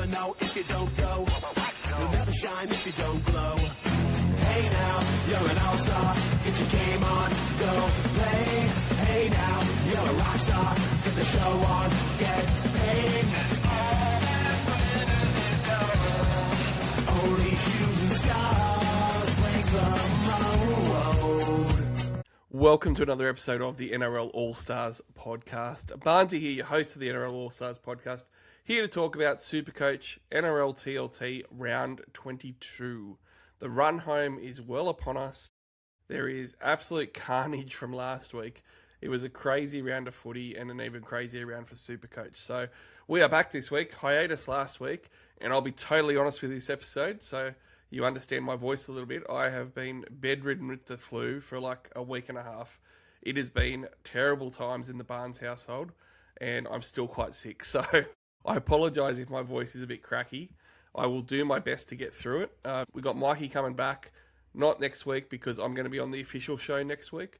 never know if you don't go. You'll never shine if you don't glow. Hey now, you're an all-star. Get your game on, go play. Hey now, you're a rock star. Get the show on, get paid. Only shooting stars break the mold. Welcome to another episode of the NRL Allstars podcast. Barnesy here, your host of the NRL Allstars podcast, here to talk about SuperCoach NRL TLT round 22. The run home is well upon us. There is absolute carnage from last week. It was a crazy round of footy and an even crazier round for SuperCoach. So we are back this week, hiatus last week, and I'll be totally honest with this episode, so you understand my voice a little bit. I have been bedridden with the flu for like a week and a half. It has been terrible times in the Barnes household, and I'm still quite sick. So I apologise if my voice is a bit cracky. I will do my best to get through it. We got Mikey coming back, not next week because I'm going to be on the official show next week.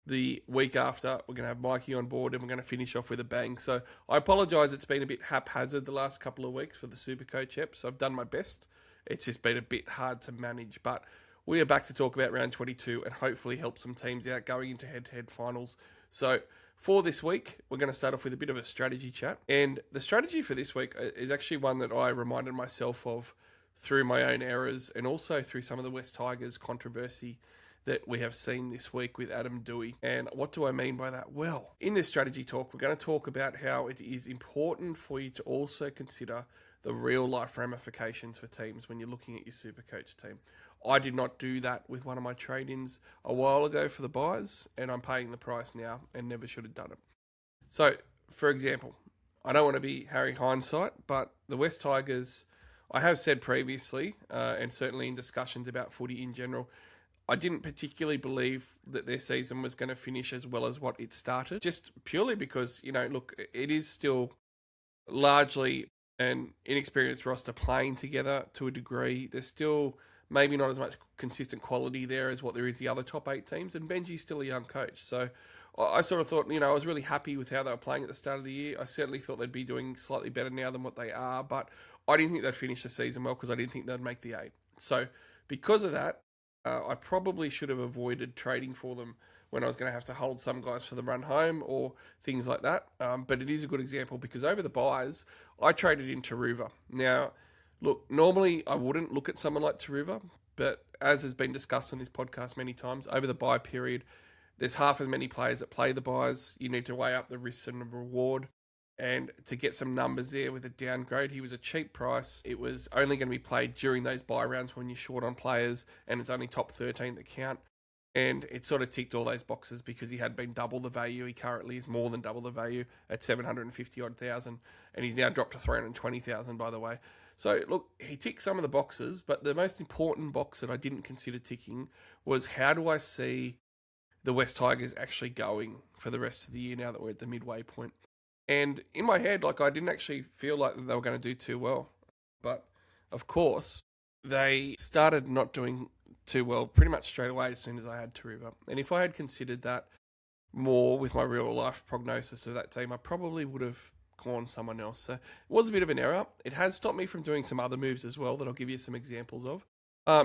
The week after, we're going to have Mikey on board and we're going to finish off with a bang. So I apologise, it's been a bit haphazard the last couple of weeks for the SuperCoach ep, so I've done my best. It's just been a bit hard to manage, but we are back to talk about round 22 and hopefully help some teams out going into head-to-head finals. So for this week, we're going to start off with a bit of a strategy chat. And the strategy for this week is actually one that I reminded myself of through my own errors and also through some of the West Tigers controversy that we have seen this week with Adam Dewey. And what do I mean by that? Well, in this strategy talk, we're going to talk about how it is important for you to also consider the real life ramifications for teams when you're looking at your SuperCoach team. I did not do that with one of my trade-ins a while ago for the buys, and I'm paying the price now and never should have done it. So, for example, I don't want to be Harry Hindsight, but the West Tigers, I have said previously, and certainly in discussions about footy in general, I didn't particularly believe that their season was going to finish as well as what it started, just purely because, look, it is still largely an inexperienced roster playing together to a degree. There's still maybe not as much consistent quality there as what there is the other top 8 teams, and Benji's still a young coach. So I sort of thought, I was really happy with how they were playing at the start of the year. I certainly thought they'd be doing slightly better now than what they are, but I didn't think they'd finish the season well because I didn't think they'd make the 8. So because of that, I probably should have avoided trading for them when I was going to have to hold some guys for the run home or things like that. But it is a good example because over the buys, I traded in Taruva. Now, look, normally I wouldn't look at someone like Taruva, but as has been discussed on this podcast many times, over the buy period, there's half as many players that play the buys. You need to weigh up the risks and the reward. And to get some numbers there with a downgrade, he was a cheap price. It was only going to be played during those buy rounds when you're short on players, and it's only top 13 that count. And it sort of ticked all those boxes because he had been double the value. He currently is more than double the value at 750,000, and he's now dropped to 320,000, by the way. So, look, he ticked some of the boxes, but the most important box that I didn't consider ticking was how do I see the West Tigers actually going for the rest of the year now that we're at the midway point. And in my head, I didn't actually feel like they were going to do too well. But, of course, they started not doing too well pretty much straight away as soon as I had Taruva. And if I had considered that more with my real-life prognosis of that team, I probably would have gone someone else. So it was a bit of an error. It has stopped me from doing some other moves as well that I'll give you some examples of.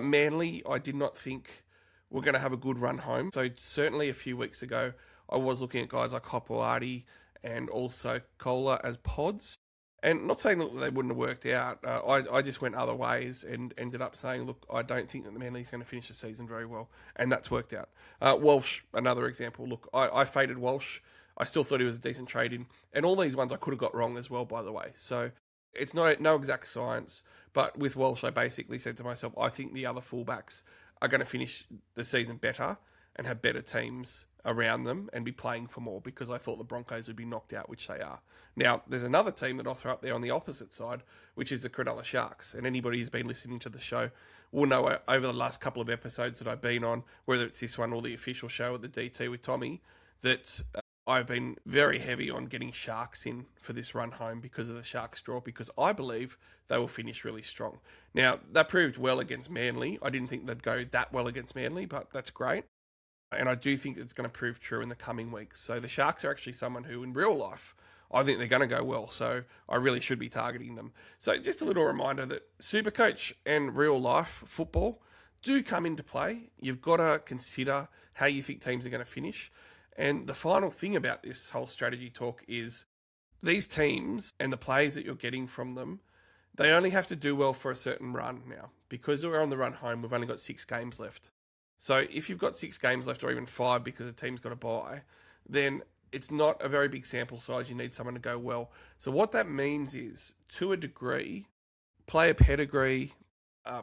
Manly, I did not think were going to have a good run home. So certainly a few weeks ago, I was looking at guys like Hopoati and also Kohler as pods. And not saying that they wouldn't have worked out. I just went other ways and ended up saying, look, I don't think that the Manly's going to finish the season very well. And that's worked out. Walsh, another example. Look, I faded Walsh. I still thought he was a decent trade-in. And all these ones I could have got wrong as well, by the way. So it's no exact science. But with Walsh, I basically said to myself, I think the other fullbacks are going to finish the season better and have better teams around them and be playing for more because I thought the Broncos would be knocked out, which they are. Now, there's another team that I'll throw up there on the opposite side, which is the Cronulla Sharks. And anybody who's been listening to the show will know over the last couple of episodes that I've been on, whether it's this one or the official show at the DT with Tommy, that I've been very heavy on getting Sharks in for this run home because of the Sharks draw, because I believe they will finish really strong. Now, that proved well against Manly. I didn't think they'd go that well against Manly, but that's great. And I do think it's going to prove true in the coming weeks. So the Sharks are actually someone who, in real life, I think they're going to go well. So I really should be targeting them. So just a little reminder that SuperCoach and real life football do come into play. You've got to consider how you think teams are going to finish. And the final thing about this whole strategy talk is these teams and the players that you're getting from them, they only have to do well for a certain run now. Because we're on the run home, we've only got 6 games left. So if you've got 6 games left or even 5 because a team's got a bye, then it's not a very big sample size. You need someone to go well. So what that means is, to a degree, player pedigree,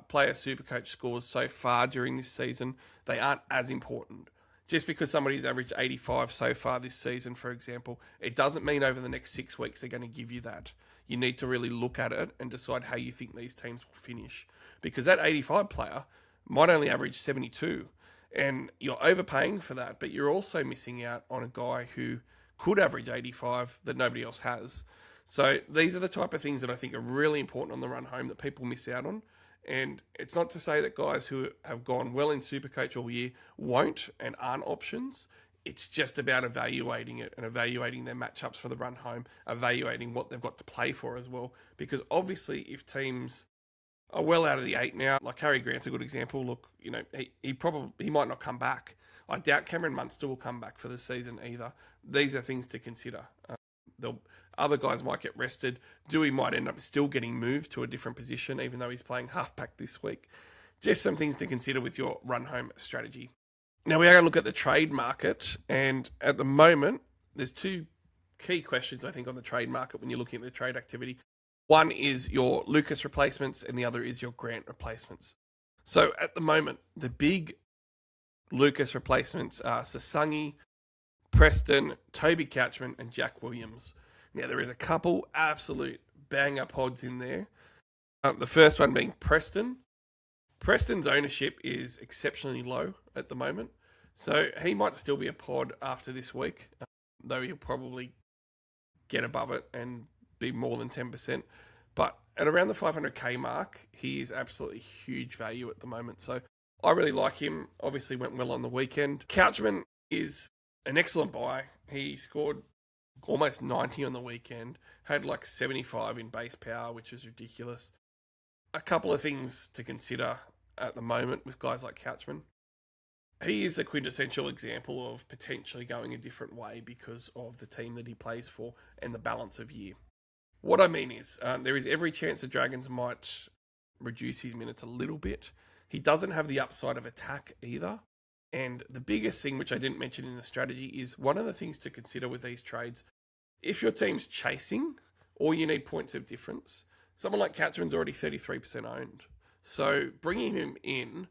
player SuperCoach scores so far during this season, they aren't as important. Just because somebody's averaged 85 so far this season, for example, it doesn't mean over the next 6 weeks they're going to give you that. You need to really look at it and decide how you think these teams will finish. Because that 85 player might only average 72. And you're overpaying for that, but you're also missing out on a guy who could average 85 that nobody else has. So these are the type of things that I think are really important on the run home that people miss out on. And it's not to say that guys who have gone well in SuperCoach all year won't and aren't options. It's just about evaluating it and evaluating their matchups for the run home, evaluating what they've got to play for as well. Because obviously if teams are well out of the 8 now, like Harry Grant's a good example. Look, you know, he might not come back. I doubt Cameron Munster will come back for the season either. These are things to consider. Other guys might get rested. Dewey might end up still getting moved to a different position, even though he's playing halfback this week. Just some things to consider with your run home strategy. Now we are going to look at the trade market, and at the moment, there's 2 key questions I think on the trade market when you're looking at the trade activity. One is your Lucas replacements, and the other is your Grant replacements. So at the moment, the big Lucas replacements are Sasangi, Preston, Toby Couchman, and Jack Williams. Now, there is a couple absolute banger pods in there. The first one being Preston. Preston's ownership is exceptionally low at the moment, so he might still be a pod after this week, though he'll probably get above it and be more than 10%. But at around the 500k mark, he is absolutely huge value at the moment. So I really like him. Obviously went well on the weekend. Couchman is an excellent buy. He scored almost 90 on the weekend, had like 75 in base power, which is ridiculous. A couple of things to consider at the moment with guys like Couchman. He is a quintessential example of potentially going a different way because of the team that he plays for and the balance of year. What I mean is, there is every chance the Dragons might reduce his minutes a little bit. He doesn't have the upside of attack either. And the biggest thing, which I didn't mention in the strategy, is one of the things to consider with these trades. If your team's chasing or you need points of difference, someone like Couchman's already 33% owned. So bringing him in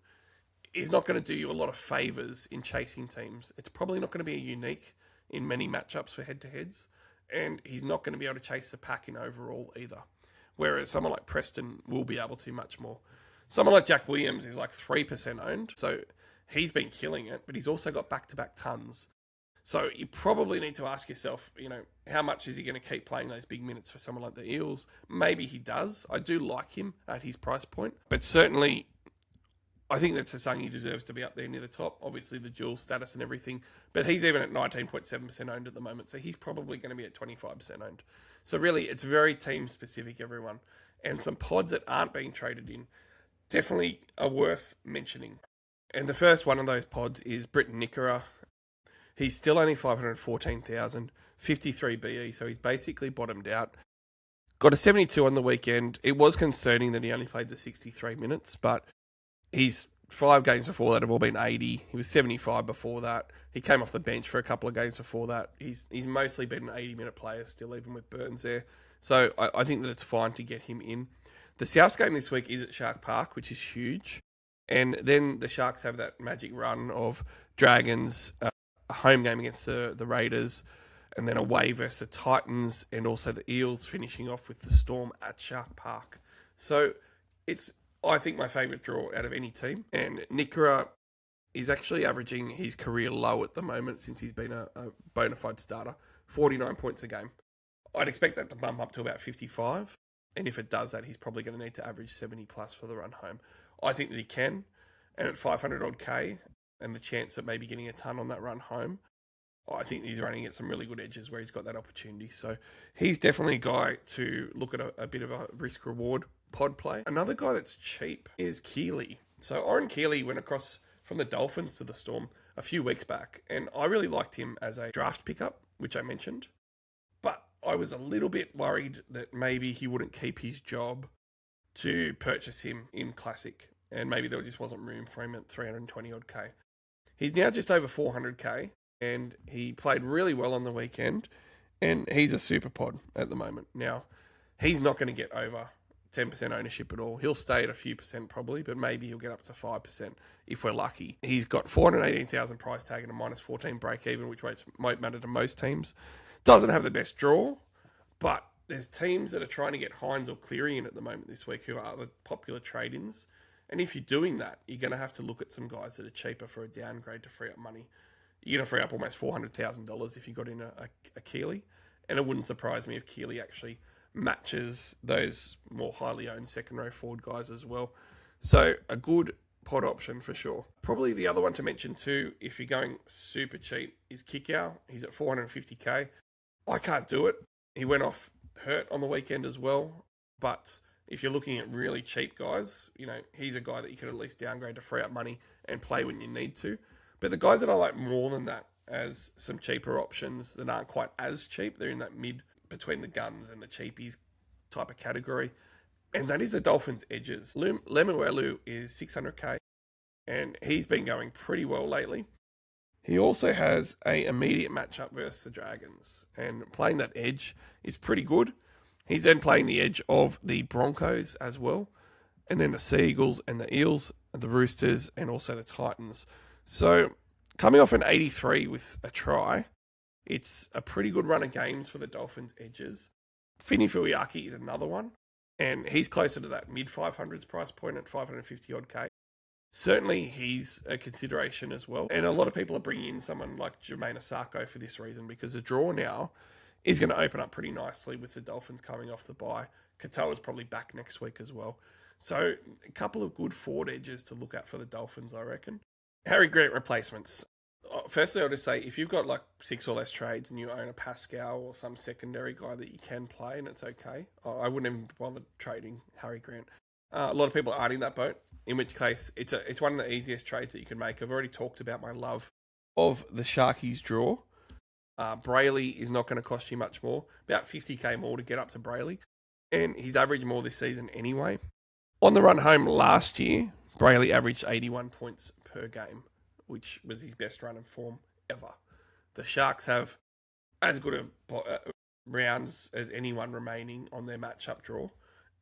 is not going to do you a lot of favours in chasing teams. It's probably not going to be a unique in many matchups for head-to-heads. And he's not going to be able to chase the pack in overall either. Whereas someone like Preston will be able to much more. Someone like Jack Williams is like 3% owned. So he's been killing it, but he's also got back-to-back tons. So you probably need to ask yourself, you know, how much is he going to keep playing those big minutes for someone like the Eels? Maybe he does. I do like him at his price point. But certainly, I think that Sasangi deserves to be up there near the top. Obviously, the dual status and everything. But he's even at 19.7% owned at the moment. So he's probably going to be at 25% owned. So really, it's very team-specific, everyone. And some pods that aren't being traded in definitely are worth mentioning. And the first one of those pods is Britton Nickera. He's still only 514,000, 53 BE, so he's basically bottomed out. Got a 72 on the weekend. It was concerning that he only played the 63 minutes, but his 5 games before that have all been 80. He was 75 before that. He came off the bench for a couple of games before that. He's mostly been an 80-minute player still, even with Burns there. So I think that it's fine to get him in. The Souths game this week is at Shark Park, which is huge. And then the Sharks have that magic run of Dragons, a home game against the Raiders, and then away versus the Titans, and also the Eels finishing off with the Storm at Shark Park. So it's, I think, my favourite draw out of any team. And Nickera is actually averaging his career low at the moment since he's been a bona fide starter, 49 points a game. I'd expect that to bump up to about 55. And if it does that, he's probably going to need to average 70 plus for the run home. I think that he can. And at 500 odd K, and the chance of maybe getting a ton on that run home, I think he's running at some really good edges where he's got that opportunity. So he's definitely a guy to look at a bit of a risk-reward pod play. Another guy that's cheap is Keeley. So Oren Keeley went across from the Dolphins to the Storm a few weeks back, and I really liked him as a draft pickup, which I mentioned. But I was a little bit worried that maybe he wouldn't keep his job to purchase him in Classic, and maybe there just wasn't room for him at 320 odd K. He's now just over 400K, and he played really well on the weekend, and he's a super pod at the moment. Now, he's not going to get over 10% ownership at all. He'll stay at a few percent probably, but maybe he'll get up to 5% if we're lucky. He's got 418,000 price tag and a minus 14 break even, which might matter to most teams. Doesn't have the best draw, but there's teams that are trying to get Hines or Cleary in at the moment this week who are the popular trade-ins. And if you're doing that, you're going to have to look at some guys that are cheaper for a downgrade to free up money. You're going to free up almost $400,000 if you got in a Keeley. And it wouldn't surprise me if Keeley actually matches those more highly owned second row forward guys as well. So a good pod option for sure. Probably the other one to mention too, if you're going super cheap, is Kickow. He's at 450K. I can't do it. He went off hurt on the weekend as well. But if you're looking at really cheap guys, he's a guy that you could at least downgrade to free up money and play when you need to. But the guys that I like more than that as some cheaper options that aren't quite as cheap, they're in that mid between the guns and the cheapies type of category. And that is the Dolphins' edges. Lemuelu is 600K, and he's been going pretty well lately. He also has an immediate matchup versus the Dragons, and playing that edge is pretty good. He's then playing the edge of the Broncos as well, and then the Seagulls and the Eels, and the Roosters, and also the Titans. So coming off an 83 with a try, it's a pretty good run of games for the Dolphins' edges. Fini Fuiaki is another one, and he's closer to that mid-500s price point at 550 odd K. Certainly, he's a consideration as well. And a lot of people are bringing in someone like Jermaine Asako for this reason, because the draw now is going to open up pretty nicely with the Dolphins coming off the bye. Katoa's probably back next week as well. So a couple of good forward edges to look at for the Dolphins, I reckon. Harry Grant replacements. Firstly, I'll just say, if you've got like 6 or less trades and you own a Pascal or some secondary guy that you can play and it's okay, I wouldn't even bother trading Harry Grant. A lot of people are in that boat, in which case it's one of the easiest trades that you can make. I've already talked about my love of the Sharkies draw. Brayley is not going to cost you much more, about 50K more to get up to Brayley, and he's averaged more this season anyway. On the run home last year, Brayley averaged 81 points per game, which was his best run of form ever. The Sharks have as good a rounds as anyone remaining on their matchup draw,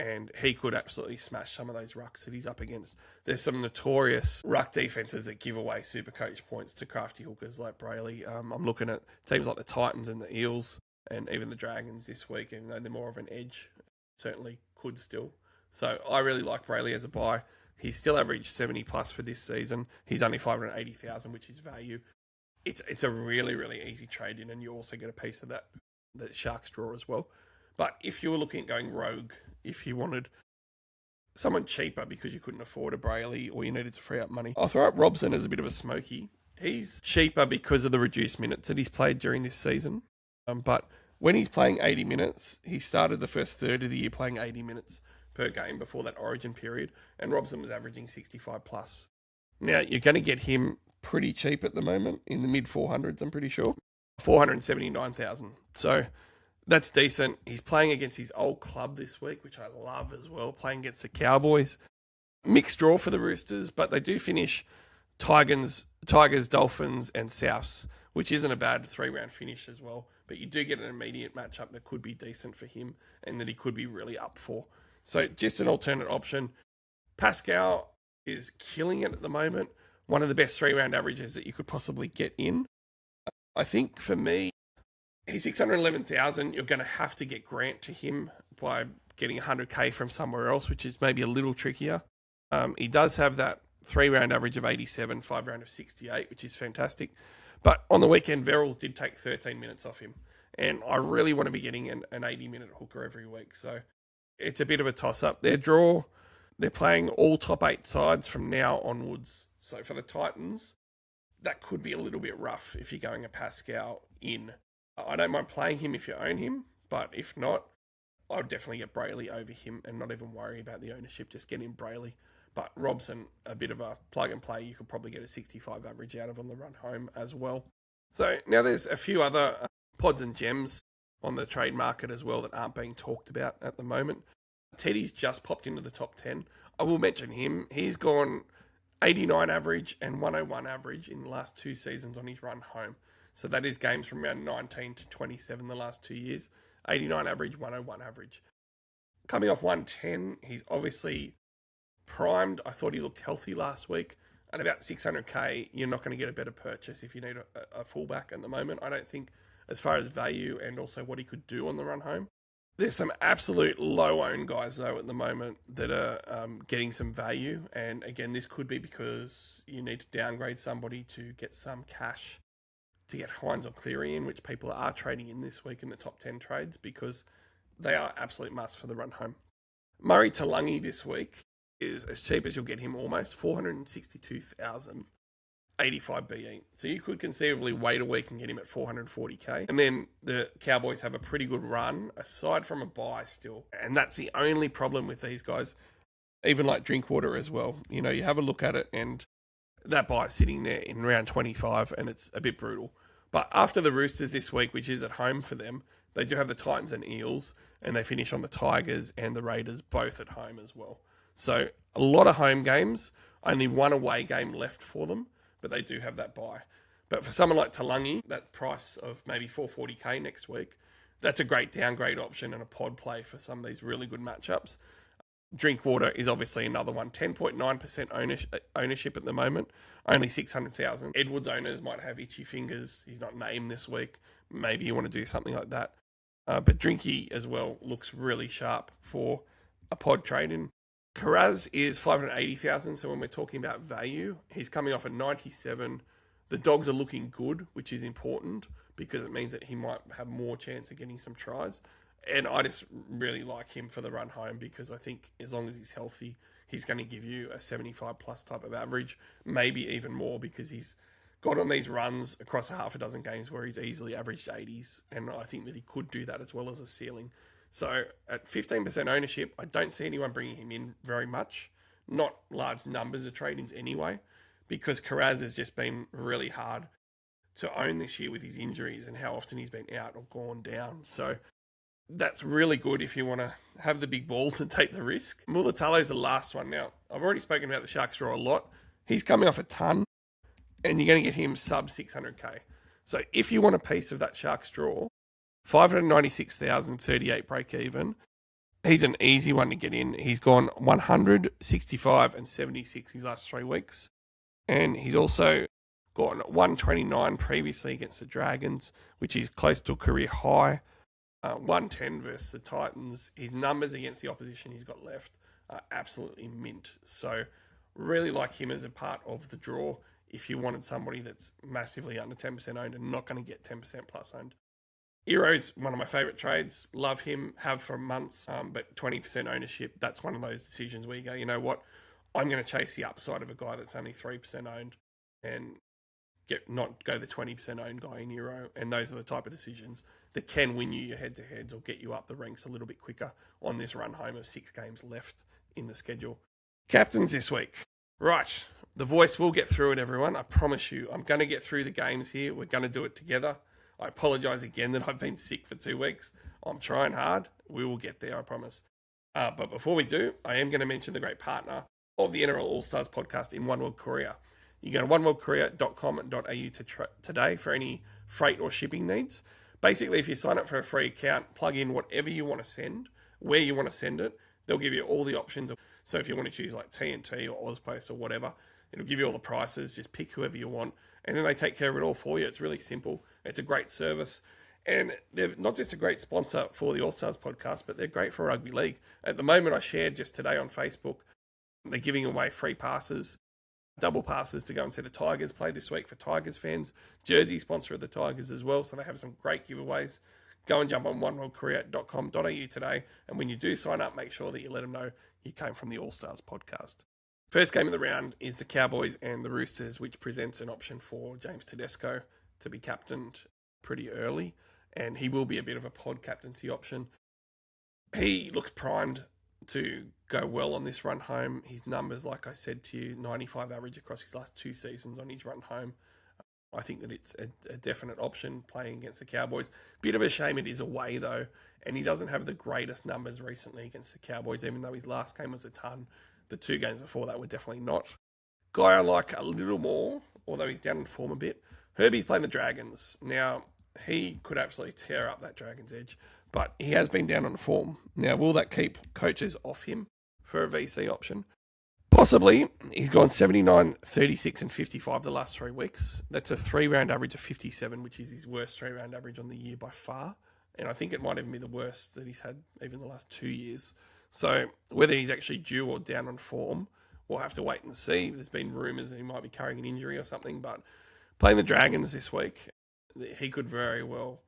and he could absolutely smash some of those rucks that he's up against. There's some notorious ruck defenses that give away SuperCoach points to crafty hookers like Brayley. I'm looking at teams like the Titans and the Eels and even the Dragons this week, even though they're more of an edge, certainly could still. So I really like Brayley as a buy. He's still averaged 70 plus for this season. He's only 580,000, which is value. It's a really, really easy trade in, and you also get a piece of that Sharks draw as well. But if you were looking at going rogue, if you wanted someone cheaper because you couldn't afford a Brayley or you needed to free up money, I'll throw up Robson as a bit of a smoky. He's cheaper because of the reduced minutes that he's played during this season. But when he's playing 80 minutes, he started the first third of the year playing 80 minutes per game before that origin period, and Robson was averaging 65 plus. Now, you're going to get him pretty cheap at the moment, in the mid 400s, I'm pretty sure. 479,000. So that's decent. He's playing against his old club this week, which I love as well, playing against the Cowboys. Mixed draw for the Roosters, but they do finish Tigers, Dolphins, and Souths, which isn't a bad 3-round finish as well. But you do get an immediate matchup that could be decent for him and that he could be really up for. So just an alternate option. Pascal is killing it at the moment. One of the best 3-round averages that you could possibly get in. I think for me, he's 611,000. You're going to have to get Grant to him by getting 100K from somewhere else, which is maybe a little trickier. He does have that 3-round average of 87, 5-round of 68, which is fantastic. But on the weekend, Verrills did take 13 minutes off him. And I really want to be getting an 80-minute hooker every week. So it's a bit of a toss-up. Their draw, they're playing all top 8 sides from now onwards. So for the Titans, that could be a little bit rough if you're going a Pascal in. I don't mind playing him if you own him, but if not, I would definitely get Brayley over him and not even worry about the ownership. Just get in Brayley. But Robson, a bit of a plug and play. You could probably get a 65 average out of on the run home as well. So now there's a few other pods and gems on the trade market as well that aren't being talked about at the moment. Teddy's just popped into the top 10. I will mention him. He's gone 89 average and 101 average in the last 2 seasons on his run home. So that is games from around 19 to 27 the last 2 years. 89 average, 101 average. Coming off 110, he's obviously primed. I thought he looked healthy last week. At about 600k, you're not going to get a better purchase if you need a fullback at the moment. I don't think, as far as value and also what he could do on the run home. There's some absolute low-owned guys, though, at the moment that are getting some value. And again, this could be because you need to downgrade somebody to get some cash to get Hines or Cleary in, which people are trading in this week in the top 10 trades because they are absolute must for the run home. Murray Talangi this week is as cheap as you'll get him almost, 462,000, 85 BE. So you could conceivably wait a week and get him at 440k. And then the Cowboys have a pretty good run, aside from a bye still. And that's the only problem with these guys, even like Drinkwater as well. You know, you have a look at it and that bye sitting there in round 25 and it's a bit brutal. But after the Roosters this week, which is at home for them, they do have the Titans and Eels, and they finish on the Tigers and the Raiders, both at home as well. So a lot of home games, only one away game left for them, but they do have that bye. But for someone like Talangi, that price of maybe 440k next week, that's a great downgrade option and a pod play for some of these really good matchups. Drinkwater is obviously another one, 10.9% ownership at the moment, only 600,000. Edwards owners might have itchy fingers. He's not named this week. Maybe you want to do something like that. But Drinky as well looks really sharp for a pod trade in. Carraz is 580,000, so when we're talking about value, he's coming off at 97. The Dogs are looking good, which is important because it means that he might have more chance of getting some tries. And I just really like him for the run home because I think as long as he's healthy, he's going to give you a 75 plus type of average, maybe even more because he's got on these runs across a half a dozen games where he's easily averaged 80s. And I think that he could do that as well as a ceiling. So at 15% ownership, I don't see anyone bringing him in very much. Not large numbers of trade-ins anyway, because Carraz has just been really hard to own this year with his injuries and how often he's been out or gone down. So that's really good if you want to have the big balls and take the risk. Mulatalo's the last one. Now, I've already spoken about the Sharks draw a lot. He's coming off a ton, and you're going to get him sub 600k. So if you want a piece of that Sharks draw, 596,038 break even. He's an easy one to get in. He's gone 100, 65, and 76 his last 3 weeks. And he's also gone 129 previously against the Dragons, which is close to a career high. 110 versus the Titans. His numbers against the opposition he's got left are absolutely mint. So really like him as a part of the draw if you wanted somebody that's massively under 10% owned and not going to get 10% plus owned. Ero's one of my favourite trades. Love him, have for months, but 20% ownership, that's one of those decisions where you go, you know what, I'm going to chase the upside of a guy that's only 3% owned and not go the 20% owned guy in Euro. And those are the type of decisions that can win you your head-to-heads or get you up the ranks a little bit quicker on this run home of 6 games left in the schedule. Captains this week. Right, the voice will get through it, everyone. I promise you, I'm going to get through the games here. We're going to do it together. I apologise again that I've been sick for 2 weeks. I'm trying hard. We will get there, I promise. But before we do, I am going to mention the great partner of the NRL Allstars podcast in One World Courier. You go to oneworldcourier.com.au today for any freight or shipping needs. Basically, if you sign up for a free account, plug in whatever you want to send, where you want to send it. They'll give you all the options. So if you want to choose like TNT or Ozpost or whatever, it'll give you all the prices. Just pick whoever you want. And then they take care of it all for you. It's really simple. It's a great service. And they're not just a great sponsor for the All-Stars podcast, but they're great for rugby league. At the moment, I shared just today on Facebook, they're giving away free passes, double passes to go and see the Tigers play this week for Tigers fans. Jersey sponsor of the Tigers as well, so they have some great giveaways. Go and jump on oneworldcourier.com.au today. And when you do sign up, make sure that you let them know you came from the All-Stars podcast. First game of the round is the Cowboys and the Roosters, which presents an option for James Tedesco to be captained pretty early, and he will be a bit of a pod captaincy option. He looks primed to go well on this run home. His numbers, like I said to you, 95 average across his last 2 seasons on his run home. I think that it's a definite option playing against the Cowboys. Bit of a shame it is away, though, and he doesn't have the greatest numbers recently against the Cowboys, even though his last game was a ton. The 2 games before that were definitely not. Guy I like a little more, although he's down in form a bit. Herbie's playing the Dragons. Now, he could absolutely tear up that Dragon's Edge, but he has been down on form. Now, will that keep coaches off him for a VC option? Possibly. He's gone 79, 36 and 55 the last 3 weeks. That's a 3-round average of 57, which is his worst 3-round average on the year by far. And I think it might even be the worst that he's had even the last 2 years. So whether he's actually due or down on form, we'll have to wait and see. There's been rumours that he might be carrying an injury or something, but playing the Dragons this week, he could very well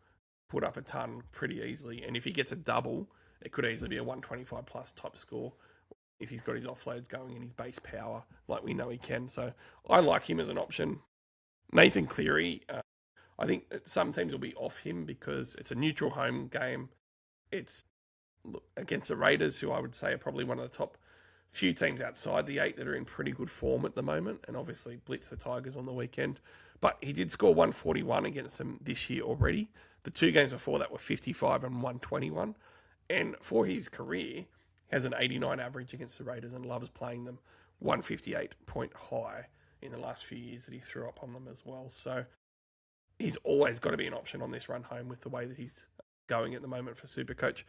put up a ton pretty easily. And if he gets a double, it could easily be a 125 plus type score if he's got his offloads going and his base power like we know he can. So I like him as an option. Nathan Cleary, I think that some teams will be off him because it's a neutral home game. It's against the Raiders, who I would say are probably one of the top few teams outside the 8 that are in pretty good form at the moment, and obviously blitz the Tigers on the weekend. But he did score 141 against them this year already. The 2 games before that were 55 and 121. And for his career, has an 89 average against the Raiders and loves playing them. 158 point high in the last few years that he threw up on them as well. So he's always got to be an option on this run home with the way that he's going at the moment for SuperCoach.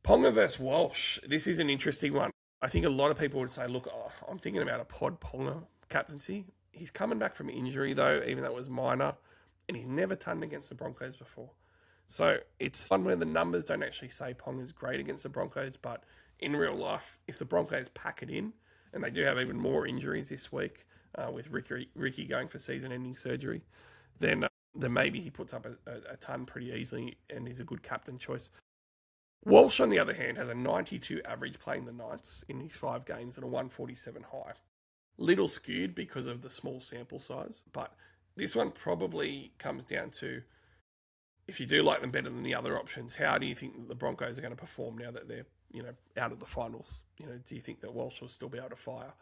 Ponga versus Walsh. This is an interesting one. I think a lot of people would say, look, I'm thinking about a pod Ponga captaincy. He's coming back from injury, though, even though it was minor, and he's never turned against the Broncos before. So it's one where the numbers don't actually say Ponga's great against the Broncos, but in real life, if the Broncos pack it in, and they do have even more injuries this week with Ricky going for season-ending surgery, then maybe he puts up a ton pretty easily and is a good captain choice. Walsh, on the other hand, has a 92 average playing the Knights in his 5 games and a 147 high. Little skewed because of the small sample size, but this one probably comes down to, if you do like them better than the other options, how do you think that the Broncos are going to perform now that they're out of the finals? Do you think that Walsh will still be able to fire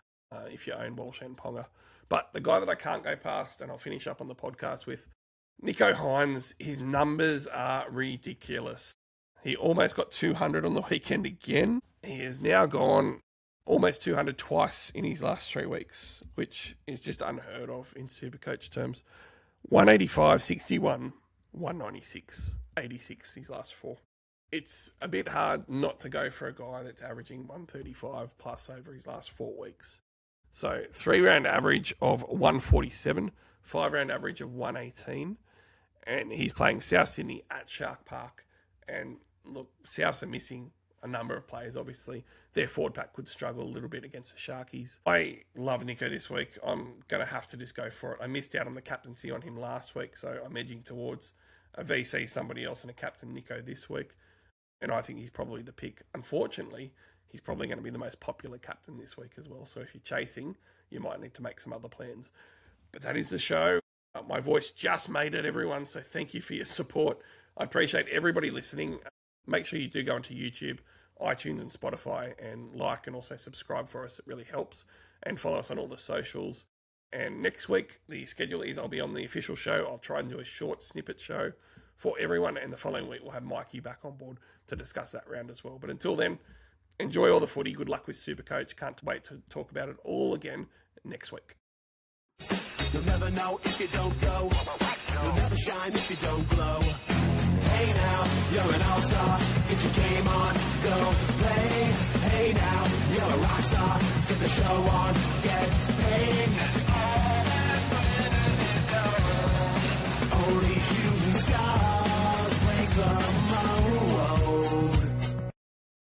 if you own Walsh and Ponga? But the guy that I can't go past, and I'll finish up on the podcast with, Nicho Hynes. His numbers are ridiculous. He almost got 200 on the weekend again. He has now gone almost 200 twice in his last 3 weeks, which is just unheard of in SuperCoach terms. 185, 61, 196, 86 his last 4. It's a bit hard not to go for a guy that's averaging 135 plus over his last 4 weeks. So 3-round average of 147, 5-round average of 118, and he's playing South Sydney at Shark Park. And look, Souths are missing a number of players, obviously. Their forward pack could struggle a little bit against the Sharkies. I love Nicho this week. I'm going to have to just go for it. I missed out on the captaincy on him last week, so I'm edging towards a VC, somebody else, and a captain Nicho this week. And I think he's probably the pick. Unfortunately, he's probably going to be the most popular captain this week as well. So if you're chasing, you might need to make some other plans. But that is the show. My voice just made it, everyone. So thank you for your support. I appreciate everybody listening. Make sure you do go onto YouTube, iTunes and Spotify and like and also subscribe for us. It really helps. And follow us on all the socials. And next week, the schedule is I'll be on the official show. I'll try and do a short snippet show for everyone. And the following week, we'll have Mikey back on board to discuss that round as well. But until then, enjoy all the footy. Good luck with SuperCoach. Can't wait to talk about it all again next week. You'll never know if you don't go. You'll never shine if you don't glow. Hey now, you're an all-star. Get your game on, go play. Hey now, you're a rock star. Get the show on, get paid.